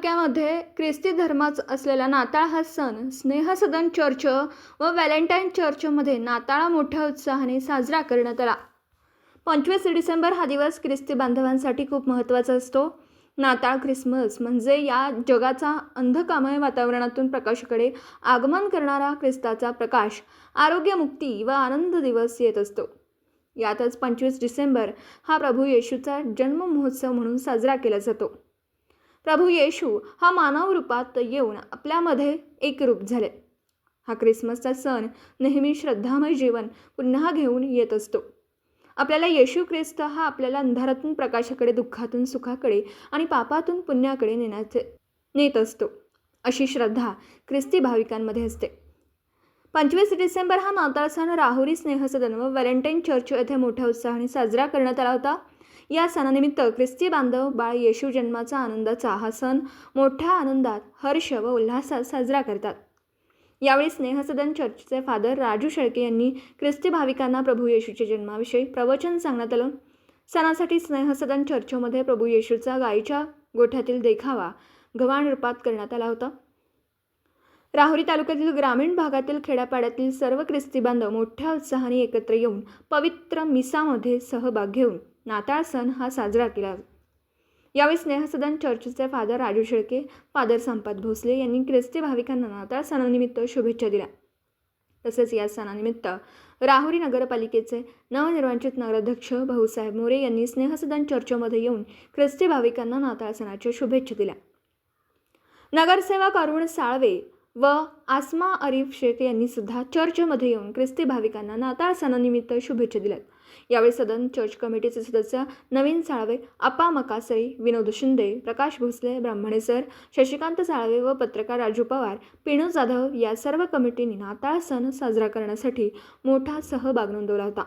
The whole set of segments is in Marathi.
तालुक्यामध्ये ख्रिस्ती धर्माचा असलेला नाताळ हा सण स्नेहसदन चर्च व व्हॅलेंटाईन चर्चमध्ये नाताळा मोठ्या उत्साहाने साजरा करण्यात आला। 25 डिसेंबर हा दिवस ख्रिस्ती बांधवांसाठी खूप महत्त्वाचा असतो। नाताळ ख्रिसमस म्हणजे या जगाचा अंधकामय वातावरणातून प्रकाशाकडे आगमन करणारा ख्रिस्ताचा प्रकाश, आरोग्य, मुक्ती व आनंद दिवस येत असतो। यातच 25 डिसेंबर हा प्रभू येशूचा जन्म महोत्सव म्हणून साजरा केला जातो। प्रभू येशू हा मानव रूपात येऊन आपल्यामध्ये एक रूप झाले। हा ख्रिसमसचा सण नेहमी श्रद्धामय जीवन पुन्हा घेऊन येत असतो। आपल्याला येशू ख्रिस्त हा आपल्याला अंधारातून प्रकाशाकडे, दुःखातून सुखाकडे आणि पापातून पुण्याकडे नेत असतो, अशी श्रद्धा ख्रिस्ती भाविकांमध्ये असते। 25 डिसेंबर हा नाताळ सण राहुरी स्नेहसदन व व्हॅलेंटाईन चर्च येथे मोठ्या उत्साहाने साजरा करण्यात आला होता। या सणानिमित्त ख्रिस्ती बांधव बाळ येशू जन्माचा आनंदाचा हा सण मोठ्या आनंदात, हर्ष व उल्हासात साजरा करतात। यावेळी स्नेहसदन चर्चचे फादर राजू शेळके यांनी ख्रिस्ती भाविकांना प्रभू येशूच्या जन्माविषयी प्रवचन सांगण्यात आलं। सणासाठी स्नेहसदन चर्चमध्ये प्रभू येशूचा गायीच्या गोठ्यातील देखावा गव्हाण रूपात करण्यात आला होता। राहुरी तालुक्यातील ग्रामीण भागातील खेड्यापाड्यातील सर्व ख्रिस्ती बांधव मोठ्या उत्साहाने एकत्र येऊन पवित्र मिसामध्ये सहभाग घेऊन नाताळ सण हा साजरा केला। यावेळी स्नेहसदन चर्चचे फादर राजू शेळके, फादर संपत भोसले यांनी ख्रिस्ती भाविकांना नाताळ सणानिमित्त शुभेच्छा दिल्या। तसेच या सणानिमित्त राहुरी नगरपालिकेचे नवनिर्वाचित नगराध्यक्ष भाऊसाहेब मोरे यांनी स्नेहसदन चर्चमध्ये येऊन ख्रिस्ती भाविकांना नाताळ सणाच्या शुभेच्छा दिल्या। नगरसेवक अरुण साळवे व आसमा अरीफ शेख यांनी सुद्धा चर्चमध्ये येऊन ख्रिस्ती भाविकांना नाताळ सणानिमित्त शुभेच्छा दिल्या। यावेळी सदन चर्च कमिटीचे सदस्य नवीन साळवे, अप्पा मकासरी, विनोद शिंदे, प्रकाश भोसले, ब्राह्मणे सर, शशिकांत साळवे व पत्रकार राजू पवार, पिणू जाधव या सर्व कमिटीने नाताळ सण साजरा करण्यासाठी मोठा सहभाग नोंदवला होता।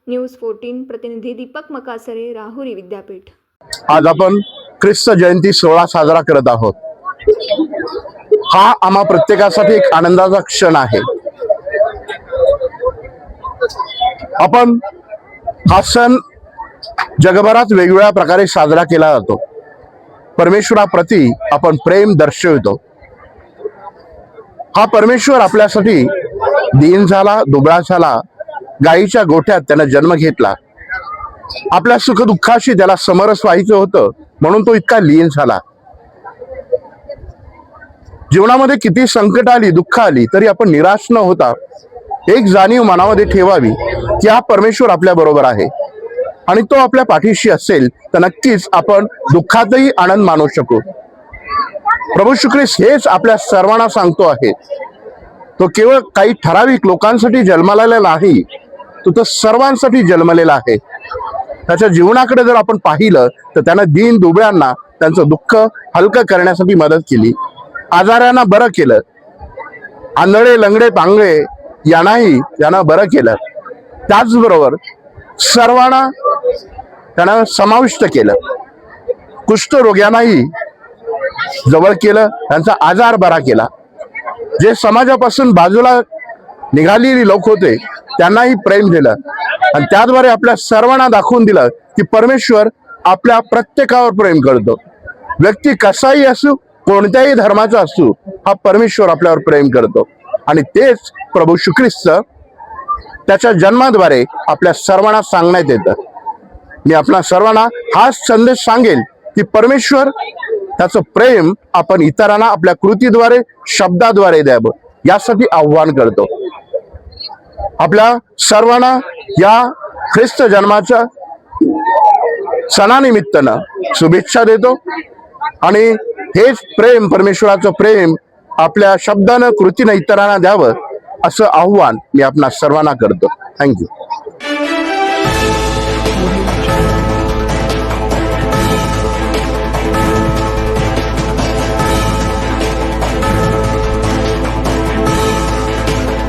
न्यूज 14 प्रतिनिधी दीपक मकासरे, राहुरी विद्यापीठ। आज आपण ख्रिस्त जयंती सोहळा साजरा करत आहोत। हा आम्हा प्रत्येकासाठी एक आनंदाचा क्षण आहे। आपण हा सण जगभरात वेगवेगळ्या प्रकारे साजरा केला जातो। परमेश्वराप्रती आपण प्रेम दर्शवितो। हा परमेश्वर आपल्यासाठी दीन झाला, दुबळा झाला, गायीच्या गोठ्यात त्याने जन्म घेतला। आपल्या सुखदुःखाशी त्याला समरस व्हायचं होतं, म्हणून तो इतका लीन झाला। जीवनामध्ये किती संकट आली, दुःख आली, तरी आपण निराश न होता एक जाणीव मनामध्ये ठेवावी की हा परमेश्वर आपल्या बरोबर आहे आणि तो आपल्या पाठीशी असेल तर नक्कीच आपण दुःखातही आनंद मानू शकू। प्रभू येशू ख्रिस्त हेच आपल्या सर्वांना सांगतो आहे। तो केवळ काही ठराविक लोकांसाठी जन्मलेला नाही, तो सर्वांसाठी जन्मलेला आहे। त्याच्या जीवनाकडे जर आपण पाहिलं तर त्यानं दीन दुबळ्यांना त्यांचं दुःख हलकं करण्यासाठी मदत केली, आजारांना बरं केलं, आंधळे, लंगडे, पांगळे यांनाही त्यानं बरं केलं। त्याचबरोबर सर्वांना त्यानं समाविष्ट केलं, कुष्ठरोग्यांनाही जवळ केलं, त्यांचा आजार बरा केला। जे समाजापासून बाजूला निघालेली लोक होते त्यांनाही प्रेम दिलं आणि त्याद्वारे आपल्या सर्वांना दाखवून दिलं की परमेश्वर आपल्या प्रत्येकावर प्रेम करतो। व्यक्ती कसाही असू, कोणत्याही धर्माचा असू, हा परमेश्वर आपल्यावर प्रेम करतो आणि तेच प्रभू येशू ख्रिस्त त्याच्या जन्माद्वारे आपल्या सर्वांना सांगण्यात येतं। मी आपल्या सर्वांना हाच संदेश सांगेल की परमेश्वर त्याचं प्रेम आपण इतरांना आपल्या कृतीद्वारे, शब्दाद्वारे द्यावं, यासाठी आव्हान करतो। आपल्या सर्वांना या ख्रिस्त जन्माच्या सणानिमित्तानं शुभेच्छा देतो आणि हेच प्रेम, परमेश्वराचं प्रेम आपल्या शब्दानं, कृतीनं इतरांना द्यावं, असं आव्हान मी आपणा सर्वांना करतो। थँक्यू।